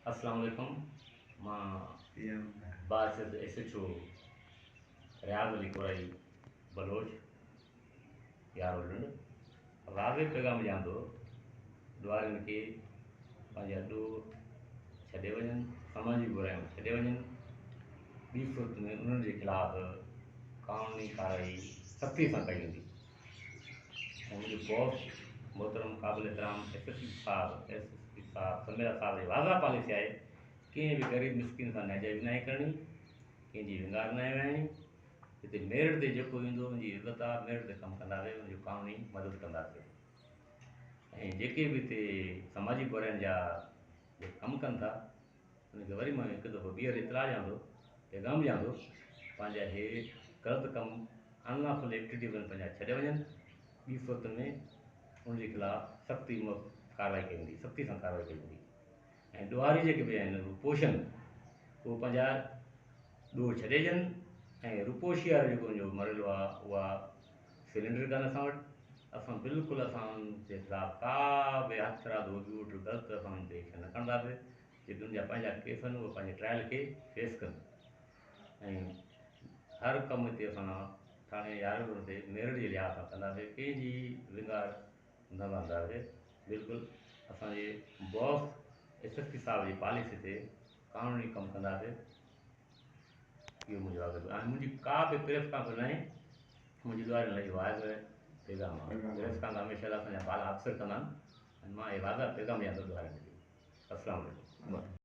अस्सलाम वालेकुम। मां बास SHO रियाज़ अली कुरई बलोच यारो लुंड वाज़े पैगाम ॾियां थो दुआरनि खे पंहिंजा अॾो छॾे वञनि, समाजी बुराइयूं छॾे वञनि, ॿी सूरत में उन्हनि जे ख़िलाफ़ कानूनी कार्रवाई सख़्ती सां कई वेंदी। ऐं मुंहिंजो बॉस मोहतरम क़ाबिल एहतराम SSP साहब समेरा साहब जी वाज़ा पॉलिसी आहे, कंहिं बि ग़रीब मिसकिन सां नाजाइज़ न करणी, कंहिंजी विंगार न विहाइणी। हिते मेरिट ते जेको ईंदो उनजी इज़त आहे, मेरिट ते कमु कंदासीं, उनजो कानूनी मदद कंदासीं। ऐं जेके बि हिते समाजी बुराइनि जा कमु कनि था उनखे वरी मां हिकु दफ़ो ॿीहर इतलाह ॾियां थो, पैगाम ॾियां थो, पंहिंजा हे ग़लति कमु अनलॉफुल एक्टिविटीज़ पंहिंजा छॾे वञनि। ॿी सूरत में उनजे ख़िलाफ़ सख़्ती कार्रवाई कई वेंदी, सख़्ती सां कार्रवाई कई वेंदी। ऐं ॾुआरी जेके बि आहिनि रुपोशन उहो पंहिंजा ॾोह छॾे ॾियनि। ऐं रुपोशी वारो जेको मुंहिंजो मरलो आहे उहा सिलेंडर कान असां वटि, असां बिल्कुलु असां उनजे ख़िलाफ़ का बि हथरादो ॿियो ग़लति असां उन ते न कंदासीं। जेके उनजा पंहिंजा केस आहिनि उहे पंहिंजे ट्रायल खे फेस कनि। ऐं हर कमु हिते असां थाणे यारनि ते मेरिट जे लिहाज़ सां कंदासीं, कंहिंजी विंगार न वहंदासीं। बिल्कुलु असांजे बॉस SSP साहब जी पॉलिसी ते कानूनी कमु कंदासीं। इहो मुंहिंजो वाइदो आहे। मुंहिंजी का बि प्रेस कॉन्फ्रेंस न आहे, मुंहिंजी दुआरे लाइ वाइदो आहे, पैगाम आहे। प्रेस कॉन्फ्रेंस हमेशह असांजा बाला अक्सर कंदा आहिनि ऐं मां इहे वाइदा पैगाम ॾियां थो दुआरे खे। अस्सलाम वालेकुम।